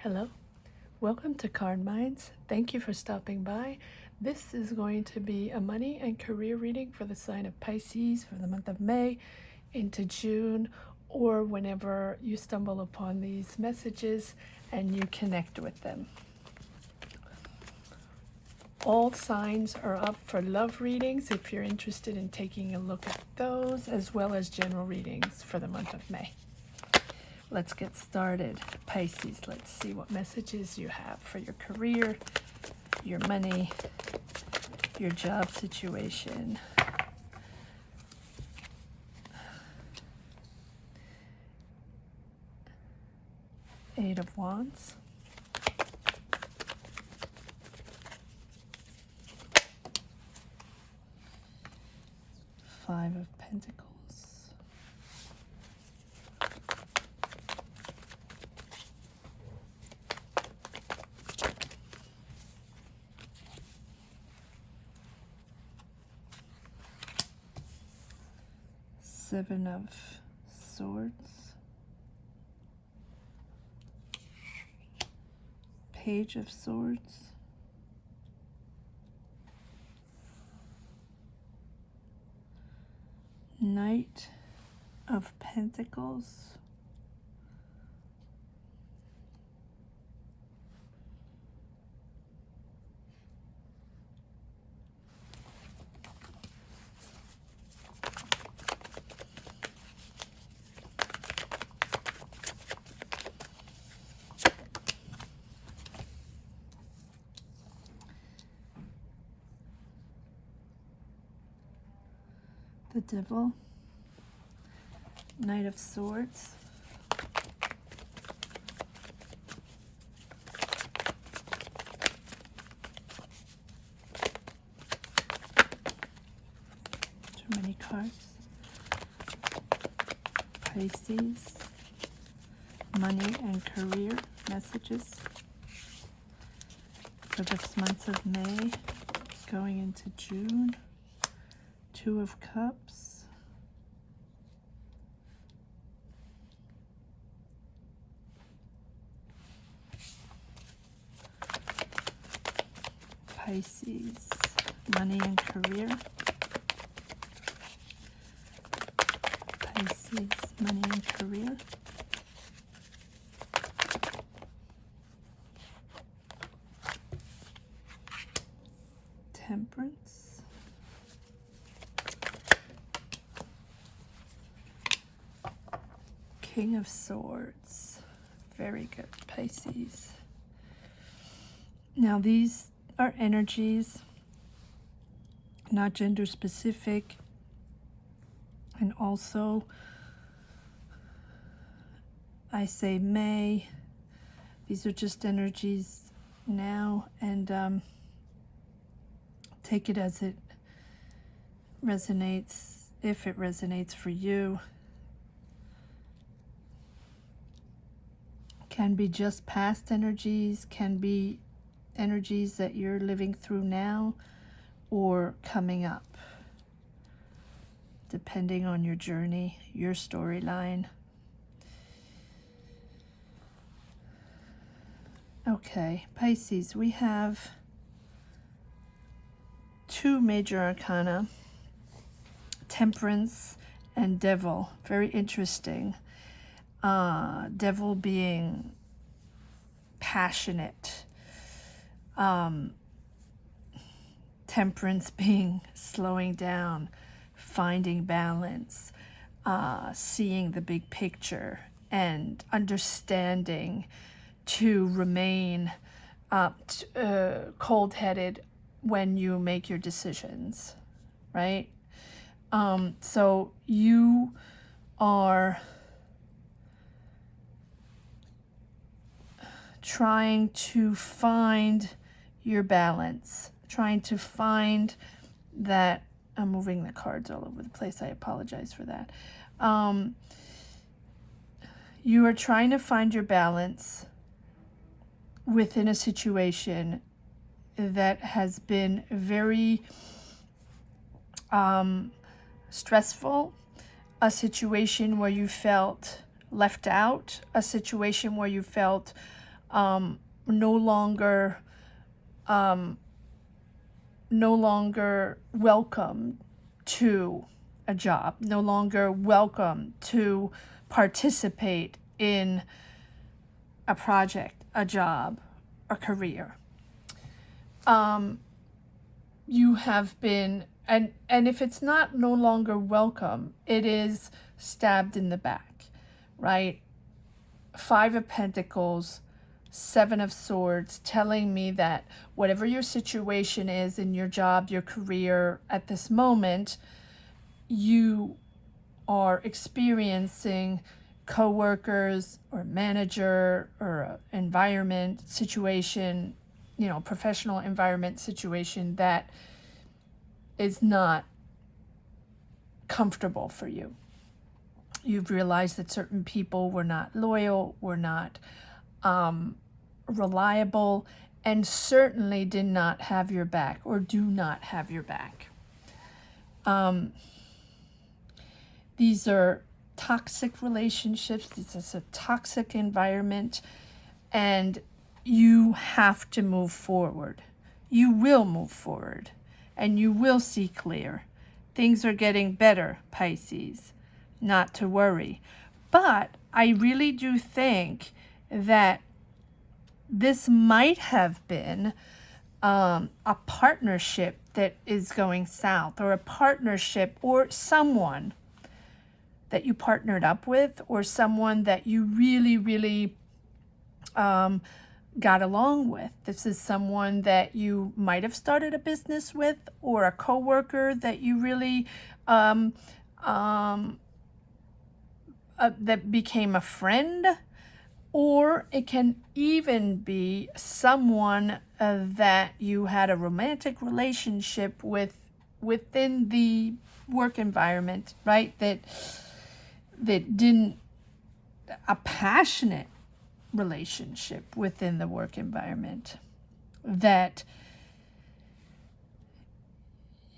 Hello, welcome to Card Minds. Thank you for stopping by. This is going to be a money and career reading for the sign of Pisces for the month of May into June, or whenever you stumble upon these messages and you connect with them. All signs are up for love readings if you're interested in taking a look at those, as well as general readings for the month of May. Let's get started. Pisces, let's see what messages you have for your career, your money, your job situation. Eight of Wands. Five of Pentacles. Seven of Swords. Page of Swords. Knight of Pentacles. The Devil. Knight of Swords. Too many cards. Pisces. Money and career messages for this month of May going into June. Two of Cups. Pisces, money and career. Pisces, money and career. Temperance. King of Swords. Very good, Pisces. Now these are energies, not gender specific, and also I say May. These are just energies now, and take it as it resonates, if it resonates for you. Can be just past energies, can be energies that you're living through now or coming up, depending on your journey, your storyline. Okay, Pisces, we have two major arcana, Temperance and Devil. Very interesting. Devil being passionate, Temperance being slowing down, finding balance, seeing the big picture, and understanding to remain cold-headed when you make your decisions, right? So you are trying to find your balance, trying to find that. I'm moving the cards all over the place. I apologize for that. You are trying to find your balance within a situation that has been very stressful, a situation where you felt left out, a situation where you felt no longer welcome to a job, no longer welcome to participate in a project, a job, a career. You have been, and if it's not no longer welcome, it is stabbed in the back, right? 5 of Pentacles, 7 of Swords, telling me that whatever your situation is in your job, your career at this moment, you are experiencing coworkers or manager or environment situation, professional environment situation that is not comfortable for you. You've realized that certain people were not loyal, were not reliable, and certainly did not have your back or do not have your back. These are toxic relationships. This is a toxic environment, and you have to move forward. You will move forward, and you will see clear. Things are getting better, Pisces. Not to worry. But I really do think that this might have been a partnership that is going south, or a partnership or someone that you partnered up with, or someone that you really, really got along with. This is someone that you might have started a business with, or a coworker that you really that became a friend, or it can even be someone that you had a romantic relationship with within the work environment, right? That didn't, a passionate relationship within the work environment that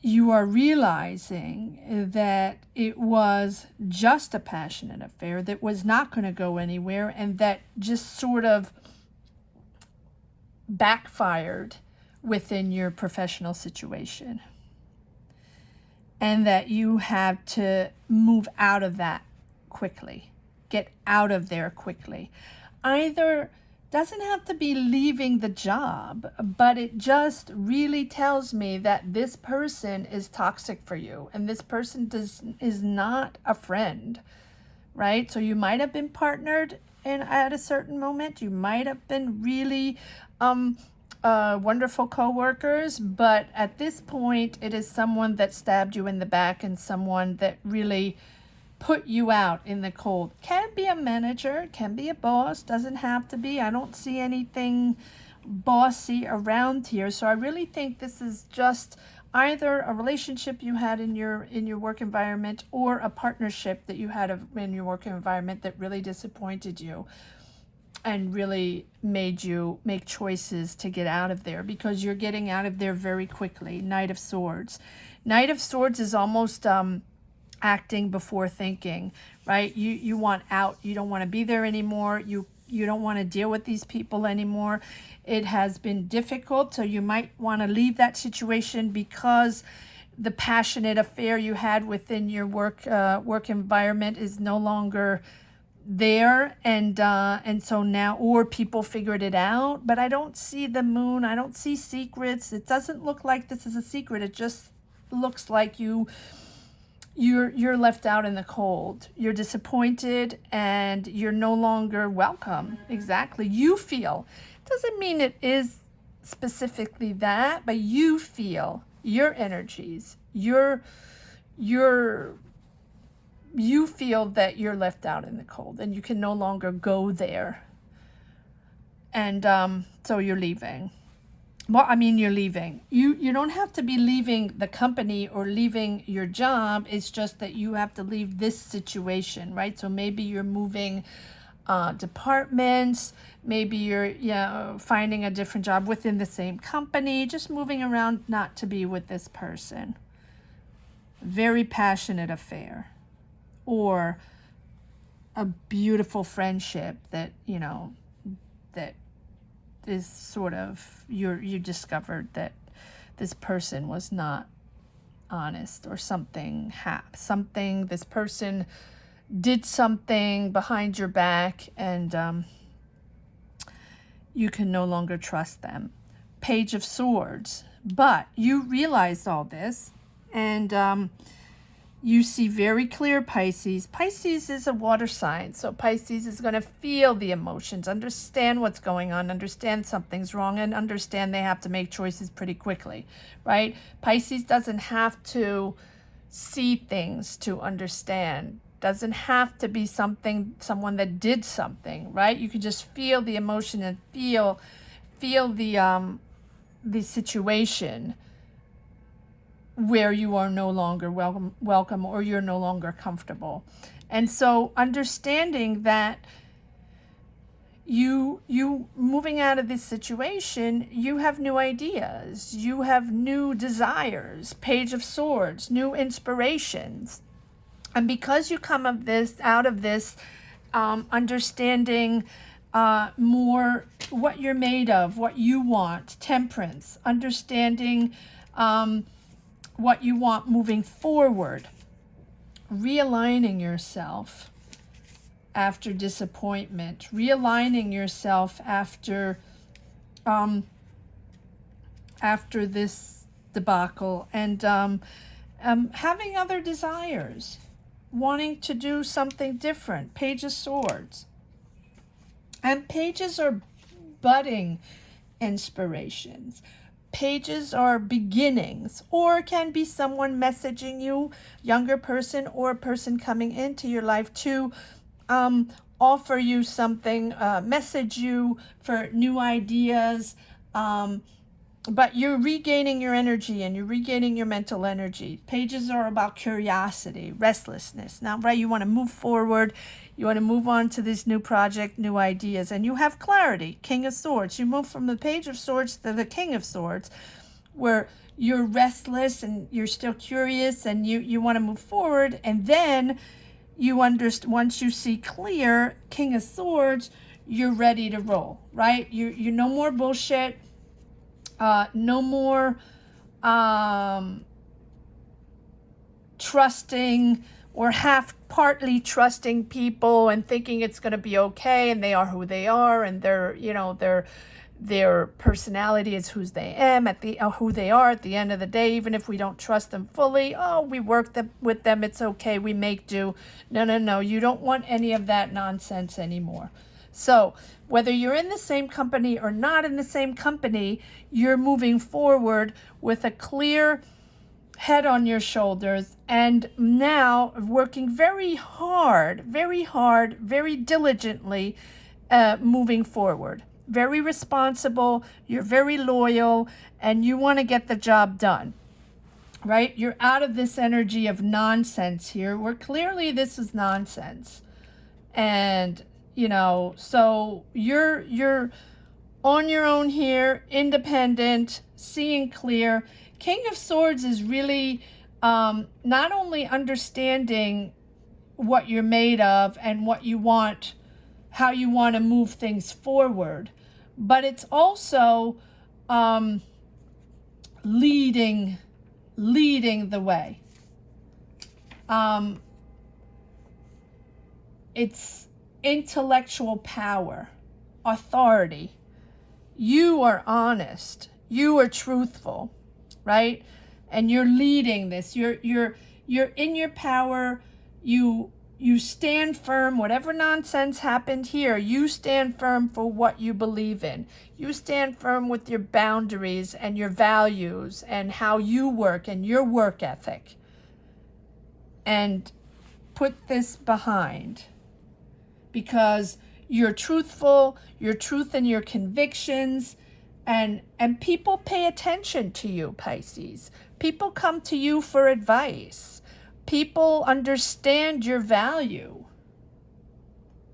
you are realizing that it was just a passionate affair that was not going to go anywhere, and that just sort of backfired within your professional situation, and that you have to move out of that quickly, get out of there quickly. Either doesn't have to be leaving the job, but it just really tells me that this person is toxic for you, and this person is not a friend, right? So you might have been partnered at a certain moment. You might have been really wonderful coworkers, but at this point, it is someone that stabbed you in the back, and someone that really put you out in the cold. Can be a manager, can be a boss, doesn't have to be. I don't see anything bossy around here. So I really think this is just either a relationship you had in your work environment, or a partnership that you had in your work environment that really disappointed you and really made you make choices to get out of there, because you're getting out of there very quickly. Knight of Swords. Knight of Swords is almost acting before thinking, right? You want out. You don't want to be there anymore. You don't want to deal with these people anymore. It has been difficult, so you might want to leave that situation because the passionate affair you had within your work environment is no longer there, and so now, or people figured it out. But I don't see the moon. I don't see secrets. It doesn't look like this is a secret. It just looks like you're left out in the cold. You're disappointed, and you're no longer welcome. Exactly. You feel. Doesn't mean it is specifically that, but you feel your energies. You feel that you're left out in the cold, and you can no longer go there. And so you're leaving. Well, I mean, you're leaving. You don't have to be leaving the company or leaving your job. It's just that you have to leave this situation, right? So maybe you're moving departments. Maybe you're finding a different job within the same company. Just moving around, not to be with this person. Very passionate affair. Or a beautiful friendship that, that is sort of, you discovered that this person was not honest, or something, this person did something behind your back, and you can no longer trust them. Page of Swords. But you realize all this, and you see very clear, Pisces. Pisces is a water sign, so Pisces is going to feel the emotions, understand what's going on, understand something's wrong, and understand they have to make choices pretty quickly, right? Pisces doesn't have to see things to understand. Doesn't have to be someone that did something, right? You can just feel the emotion and feel the situation where you are no longer welcome, or you're no longer comfortable. And so understanding that you moving out of this situation, you have new ideas, you have new desires, Page of Swords, new inspirations. And because you come out of this understanding more what you're made of, what you want, Temperance, understanding what you want moving forward, realigning yourself after disappointment, realigning yourself after this debacle, and having other desires, wanting to do something different, Page of Swords. And pages are budding inspirations. Pages are beginnings, or can be someone messaging you, younger person, or a person coming into your life to offer you something, message you for new ideas, but you're regaining your energy and you're regaining your mental energy. Pages are about curiosity, restlessness. Now, right, you want to move forward. You want to move on to this new project, new ideas, and you have clarity. King of Swords. You move from the Page of Swords to the King of Swords, where you're restless and you're still curious and you want to move forward. And then you once you see clear, King of Swords, you're ready to roll, right? You no more bullshit. No more trusting or partly trusting people and thinking it's going to be okay, and they are who they are, and their personality is who they are at the end of the day. Even if we don't trust them fully, we work with them, it's okay, we make do. No, you don't want any of that nonsense anymore. So whether you're in the same company or not in the same company, you're moving forward with a clear head on your shoulders, and now working very hard, very diligently, moving forward. Very responsible, you're very loyal, and you want to get the job done, right? You're out of this energy of nonsense here, where clearly this is nonsense. And so you're on your own here, independent, seeing clear. King of Swords is really not only understanding what you're made of and what you want, how you want to move things forward, but it's also leading the way. It's intellectual power, authority. You are honest. You are truthful, right? And you're leading this. You're in your power. You stand firm. Whatever nonsense happened here, you stand firm for what you believe in. You stand firm with your boundaries and your values and how you work and your work ethic. And put this behind, because you're truthful, your truth and your convictions, and people pay attention to you, Pisces. People come to you for advice. People understand your value,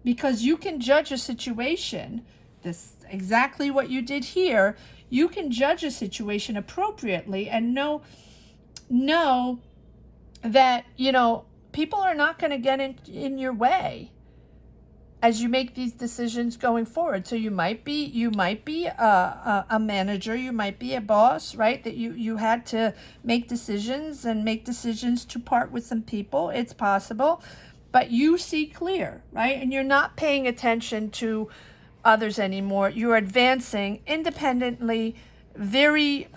because you can judge a situation. This exactly what you did here. You can judge a situation appropriately and know that people are not going to get in your way. as you make these decisions going forward. So you might be a manager, you might be a boss, right? That you had to make decisions and make decisions to part with some people. It's possible, but you see clear, right? And you're not paying attention to others anymore. You're advancing independently, very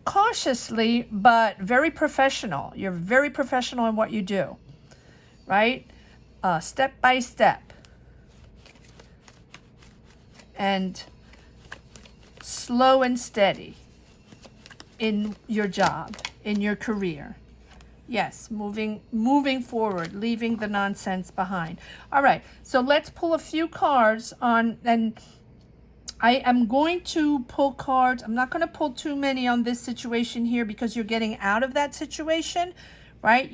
cautiously, but very professional. You're very professional in what you do, right? Step by step. And slow and steady in your job, in your career. Yes, moving forward, leaving the nonsense behind. All right, so let's pull a few cards on, and I am going to pull cards. I'm not going to pull too many on this situation here because you're getting out of that situation, right?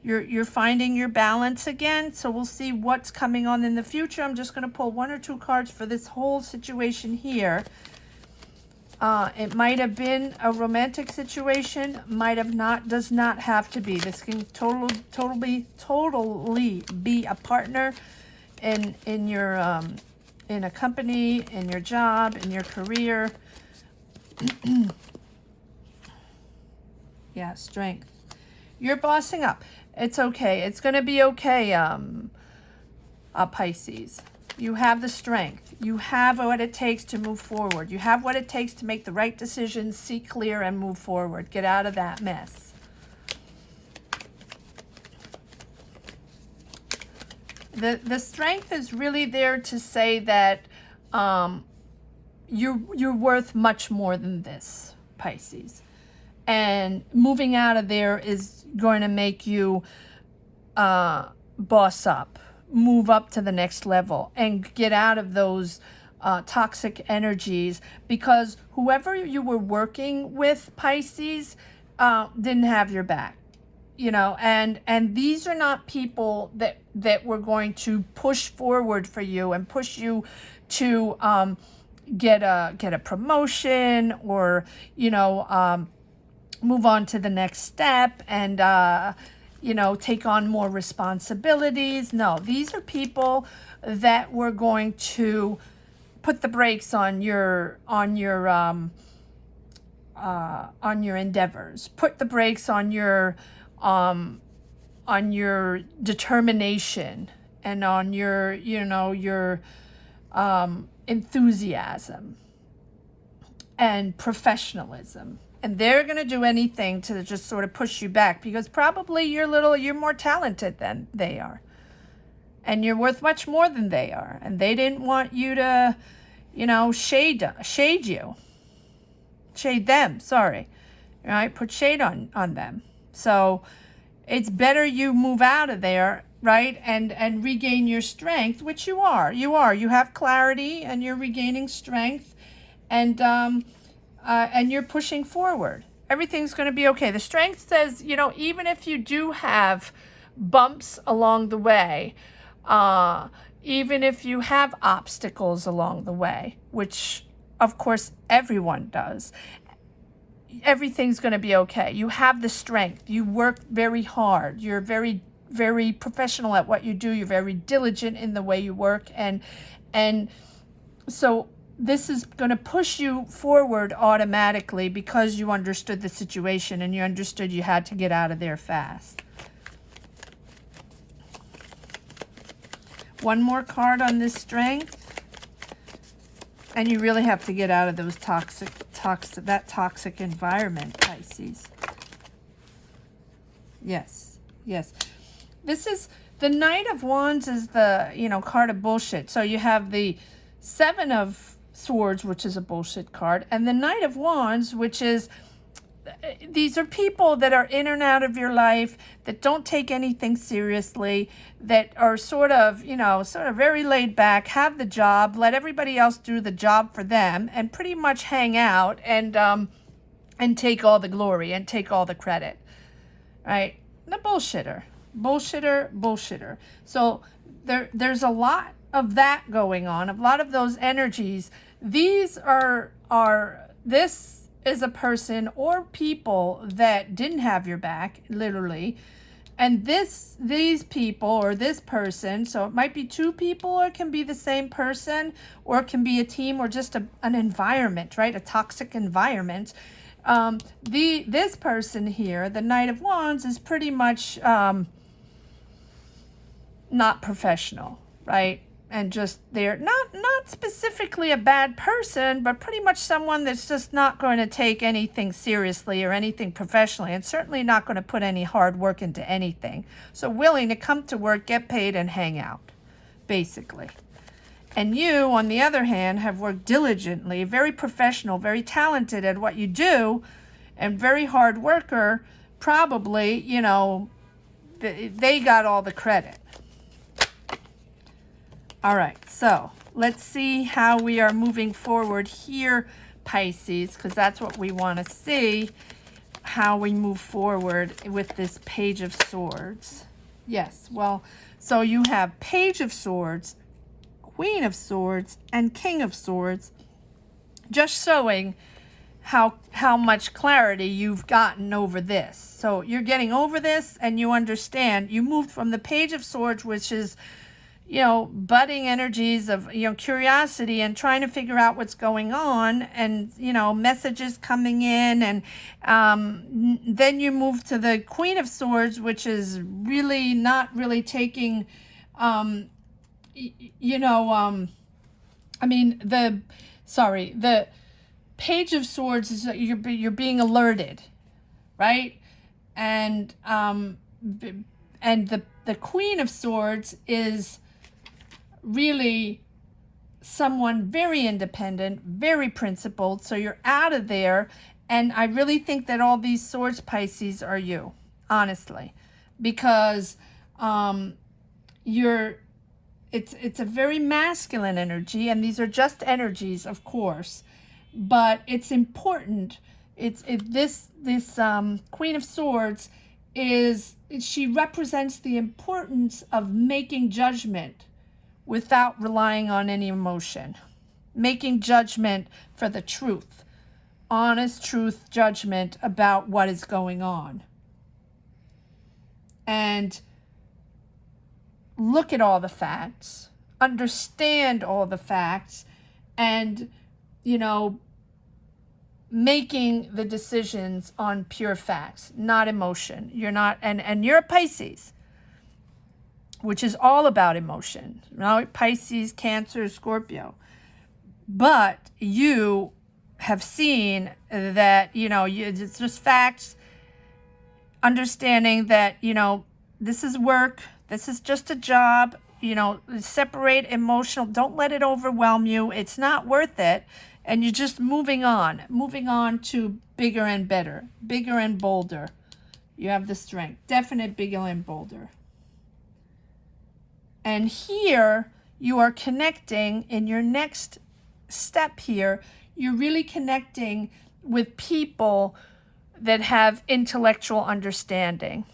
You're finding your balance again. So we'll see what's coming on in the future. I'm just going to pull 1 or 2 cards for this whole situation here. It might have been a romantic situation, might have not, does not have to be. This can totally be a partner in your in a company, in your job, in your career. Yeah, strength. You're bossing up. It's okay. It's going to be okay, Pisces. You have the strength. You have what it takes to move forward. You have what it takes to make the right decisions, see clear, and move forward. Get out of that mess. The strength is really there to say that you're worth much more than this, Pisces. And moving out of there is going to make you boss up, move up to the next level, and get out of those toxic energies, because whoever you were working with, Pisces, didn't have your back, you know, and these are not people that were going to push forward for you and push you to get a promotion, or, you know, move on to the next step and, you know, take on more responsibilities. No, these are people that were going to put the brakes on your endeavors, put the brakes on your determination and on your, you know, your enthusiasm and professionalism. And they're going to do anything to just sort of push you back, because probably you're more talented than they are. And you're worth much more than they are. And they didn't want you to, you know, shade you. Shade them, sorry. All right, put shade on them. So it's better you move out of there, right, and regain your strength, which you are. You have clarity, and you're regaining strength, and you're pushing forward. Everything's going to be okay. The strength says, you know, even if you do have bumps along the way, even if you have obstacles along the way, which of course everyone does, everything's going to be okay. You have the strength. You work very hard. You're very, very professional at what you do. You're very diligent in the way you work. And so this is going to push you forward automatically, because you understood the situation and you understood you had to get out of there fast. One more card on this strength. And you really have to get out of those that toxic environment, Pisces. Yes. This is the Knight of Wands, is the, you know, card of bullshit. So you have the Seven of Swords, which is a bullshit card, and the Knight of Wands, which is, these are people that are in and out of your life, that don't take anything seriously, that are sort of very laid back, have the job, let everybody else do the job for them, and pretty much hang out and take all the glory and take all the credit, right? The bullshitter. So there's a lot of that going on, a lot of those energies. This is a person or people that didn't have your back, literally, And these people or this person, so it might be two people or it can be the same person or it can be a team or just an environment, right? A toxic environment. This person here, the Knight of Wands, is pretty much not professional, right? And just they're not specifically a bad person, but pretty much someone that's just not going to take anything seriously or anything professionally, and certainly not going to put any hard work into anything. So willing to come to work, get paid, and hang out, basically. And you, on the other hand, have worked diligently, very professional, very talented at what you do, and very hard worker. Probably, you know, they got all the credit. All right, so let's see how we are moving forward here, Pisces, because that's what we want to see, how we move forward with this Page of Swords. Yes, well, so you have Page of Swords, Queen of Swords, and King of Swords, just showing how much clarity you've gotten over this. So you're getting over this and you understand. You moved from the Page of Swords, which is, you know, budding energies of, you know, curiosity and trying to figure out what's going on, and, you know, messages coming in, and then you move to the Queen of Swords, which is really not really taking, you know, I mean, the Page of Swords is you're being alerted, right? And the Queen of Swords is really someone very independent, very principled. So you're out of there. And I really think that all these swords, Pisces, are you, honestly, because it's a very masculine energy, and these are just energies, of course, but it's important. This Queen of Swords she represents the importance of making judgment without relying on any emotion, making judgment for the truth, honest truth judgment about what is going on. And look at all the facts, understand all the facts, and, you know, making the decisions on pure facts, not emotion. You're not, and you're a Pisces, which is all about emotion. Now, Pisces, Cancer, Scorpio. But you have seen that, you know, it's just facts, understanding that, you know, this is work, this is just a job, you know, separate emotional, don't let it overwhelm you, it's not worth it, and you're just moving on to bigger and better, bigger and bolder. You have the strength, definite bigger and bolder. And here you are connecting in your next step here, you're really connecting with people that have intellectual understanding.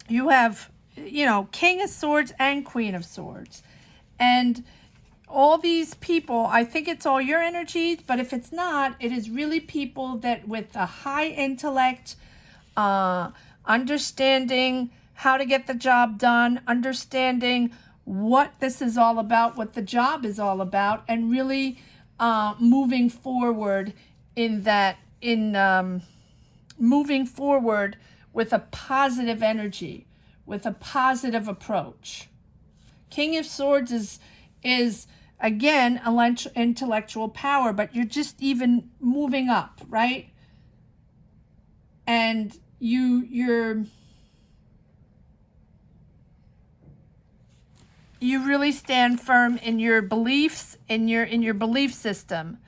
You have, you know, King of Swords and Queen of Swords. And all these people, I think it's all your energies, but if it's not, it is really people that with a high intellect, understanding how to get the job done, understanding what this is all about, what the job is all about, and really moving forward moving forward with a positive energy, with a positive approach. King of Swords is again intellectual power, but you're just even moving up, right? And you really stand firm in your beliefs, in your belief system,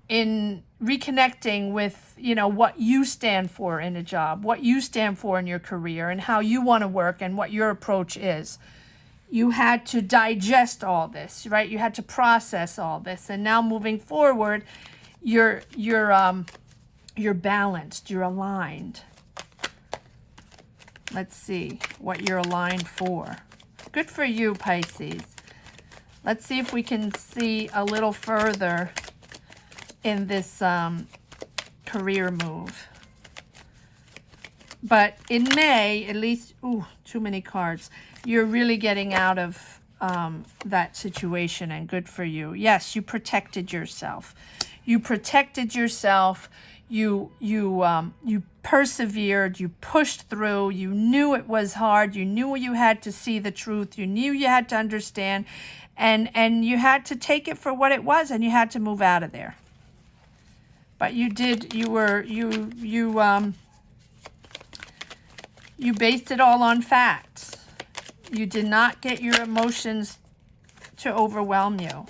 in reconnecting with, you know, what you stand for in a job, what you stand for in your career, and how you want to work, and what your approach is. You had to digest all this, right? You had to process all this, and now moving forward, you're balanced, you're aligned. Let's see what you're aligned for. Good for you, Pisces. Let's see if we can see a little further in this career move. But in May, at least, ooh, too many cards. You're really getting out of that situation, and good for you. Yes, you protected yourself. You protected yourself. You persevered. You pushed through. You knew it was hard. You knew you had to see the truth. You knew you had to understand, and you had to take it for what it was, and you had to move out of there. But you did. You based it all on facts. You did not get your emotions to overwhelm you,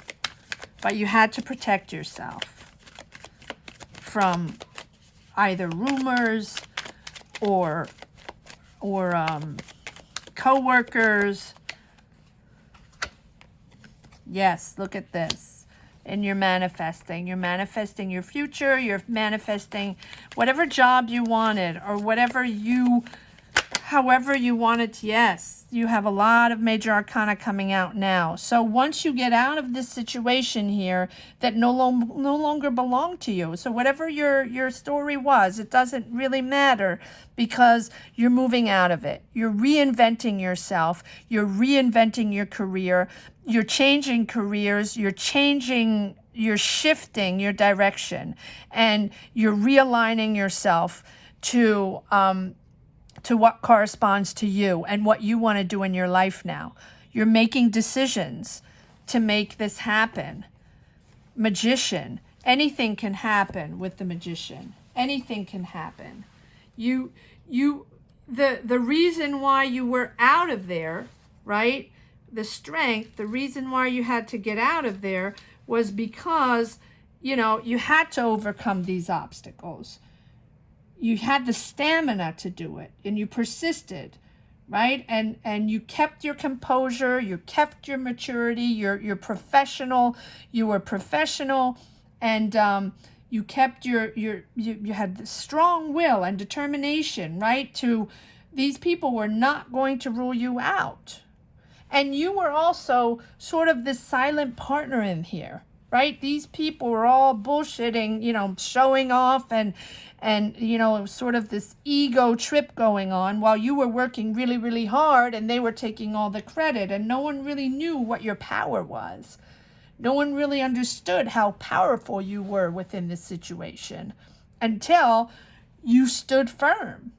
but you had to protect yourself from either rumors or co-workers. Yes, look at this. And you're manifesting. You're manifesting your future. You're manifesting whatever job you wanted, or however you wanted to. Yes, you have a lot of major arcana coming out now. So once you get out of this situation here that no longer belonged to you, so whatever your story was, it doesn't really matter, because you're moving out of it. You're reinventing yourself. You're reinventing your career. You're changing careers. You're shifting your direction, and you're realigning yourself to what corresponds to you and what you want to do in your life now. You're making decisions to make this happen. Magician. Anything can happen with the Magician. Anything can happen. The reason why you were out of there, right? The strength, the reason why you had to get out of there was because, you had to overcome these obstacles. You had the stamina to do it, and you persisted, right? And you kept your composure, you kept your maturity, you're professional, you were professional, and you kept you had the strong will and determination, right? These people were not going to rule you out. And you were also sort of this silent partner in here, right? These people were all bullshitting, showing off and sort of this ego trip going on while you were working really, really hard, and they were taking all the credit, and no one really knew what your power was. No one really understood how powerful you were within this situation until you stood firm,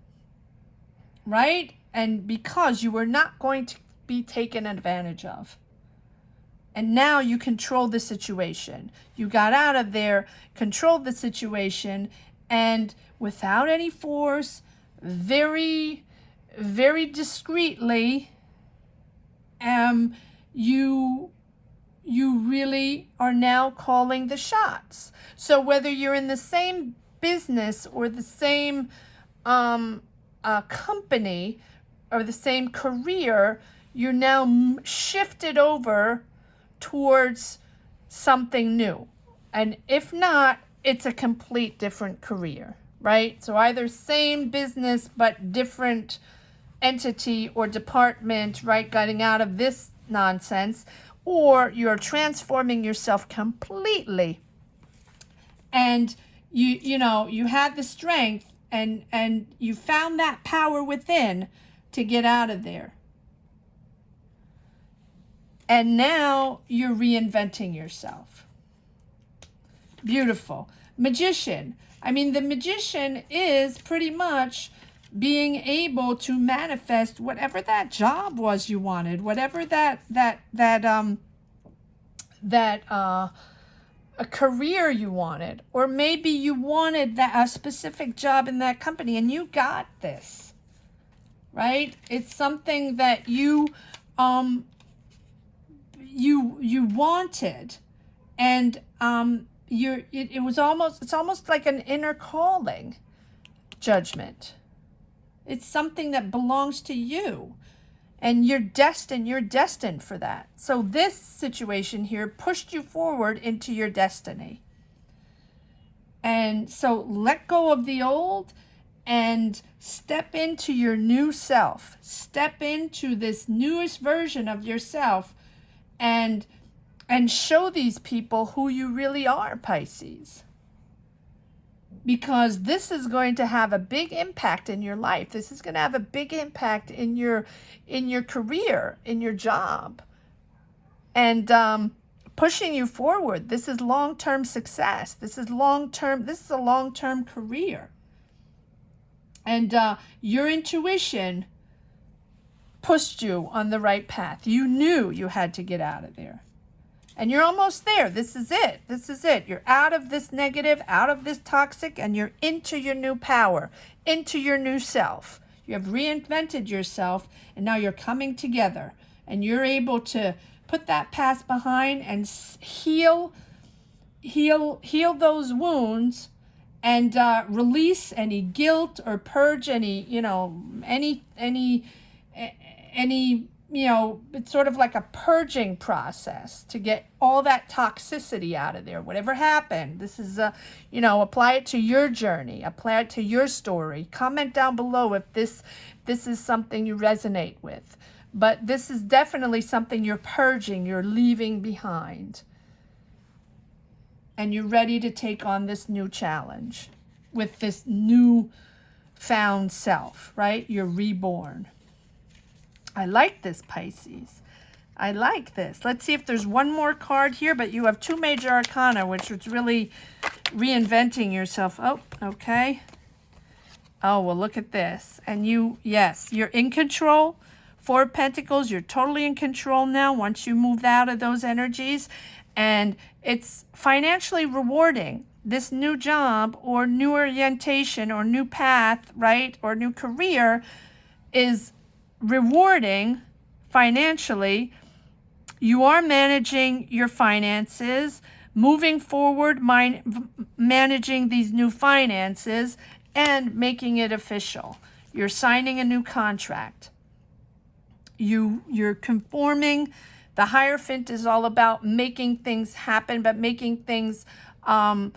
right? And because you were not going to be taken advantage of. And now you control the situation. You got out of there, controlled the situation, and without any force, very, very discreetly, you really are now calling the shots. So whether you're in the same business or the same company or the same career, you're now shifted over towards something new. And if not, it's a complete different career, right? So either same business but different entity or department, right? Getting out of this nonsense, or you're transforming yourself completely. And you had the strength and you found that power within to get out of there. And now you're reinventing yourself. Beautiful. Magician. I mean, the Magician is pretty much being able to manifest whatever that job was you wanted, whatever a career you wanted, or maybe you wanted a specific job in that company, and you got this, right? It's something that you wanted, and it's almost like an inner calling, Judgment. It's something that belongs to you, and you're destined for that. So this situation here pushed you forward into your destiny. And so let go of the old and step into your new self. Step into this newest version of yourself and show these people who you really are, Pisces. because this is going to have a big impact in your life. This is going to have a big impact in your career, in your job, and pushing you forward. This is long-term success. This is a long-term career. And your intuition pushed you on the right path. You knew you had to get out of there. And you're almost there. This is it. This is it. You're out of this negative, out of this toxic, and you're into your new power, into your new self. You have reinvented yourself, and now you're coming together. And you're able to put that past behind and heal those wounds, and release any guilt or purge any, it's sort of like a purging process to get all that toxicity out of there. Whatever happened, this is apply it to your journey, apply it to your story. Comment down below if this is something you resonate with. But this is definitely something you're purging, you're leaving behind. And you're ready to take on this new challenge with this new found self, right? You're reborn. I like this, Pisces. I like this. Let's see if there's one more card here, but you have 2 major arcana, which is really reinventing yourself. Oh, okay. Oh, well, look at this. And yes, you're in control. 4 of Pentacles, you're totally in control now once you move out of those energies. And it's financially rewarding. This new job or new orientation or new path, right, or new career is rewarding financially. You are managing your finances, moving forward, managing these new finances and making it official. You're signing a new contract. You're conforming. The Hierophant is all about making things happen, but making things signing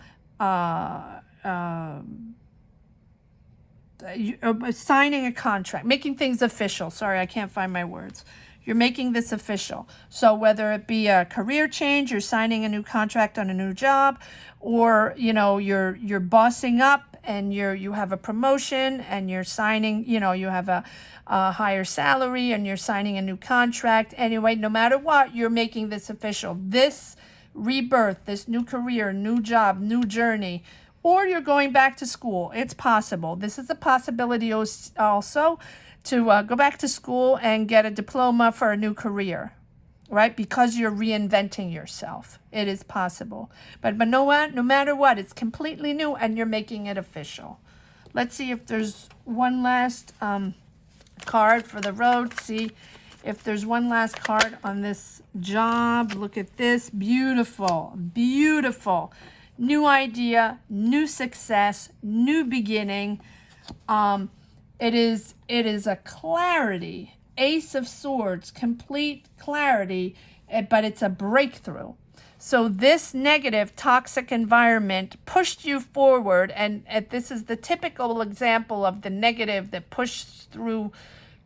a contract, making things official. Sorry, I can't find my words. You're making this official. So whether it be a career change, you're signing a new contract on a new job, or you're bossing up and you have a promotion and you're signing, you have a higher salary and you're signing a new contract. Anyway, no matter what, you're making this official. This rebirth, this new career, new job, new journey, or you're going back to school. It's possible. This is a possibility also to go back to school and get a diploma for a new career, right? Because you're reinventing yourself. It is possible. But no matter what, it's completely new and you're making it official. Let's see if there's one last card for the road. See if there's one last card on this job. Look at this. Beautiful, beautiful. New idea, new success, new beginning. It is a clarity. Ace of Swords, complete clarity, but it's a breakthrough. So this negative, toxic environment pushed you forward, and this is the typical example of the negative that pushed through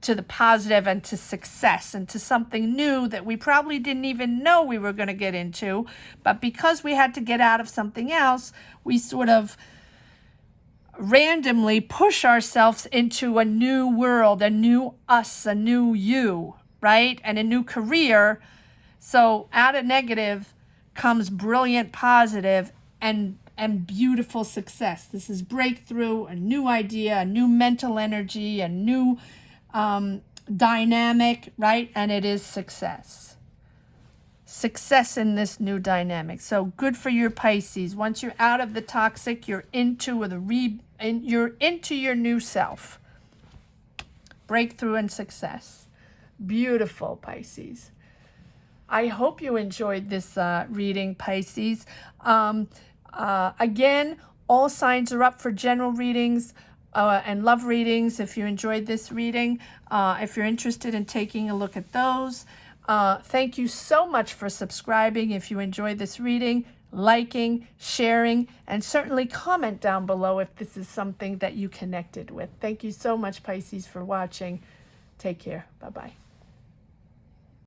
to the positive and to success and to something new that we probably didn't even know we were going to get into. But because we had to get out of something else, we sort of randomly push ourselves into a new world, a new us, a new you, right? And a new career. So out of negative comes brilliant positive and beautiful success. This is breakthrough, a new idea, a new mental energy, a new dynamic, right? And it is success. Success in this new dynamic. So good for your Pisces. Once you're out of the toxic, you're into your new self. Breakthrough and success. Beautiful, Pisces. I hope you enjoyed this reading, Pisces. Again, all signs are up for general readings and love readings. If you enjoyed this reading, if you're interested in taking a look at those, thank you so much for subscribing. If you enjoyed this reading, liking, sharing, and certainly comment down below if this is something that you connected with. Thank you so much, Pisces, for watching. Take care. Bye-bye.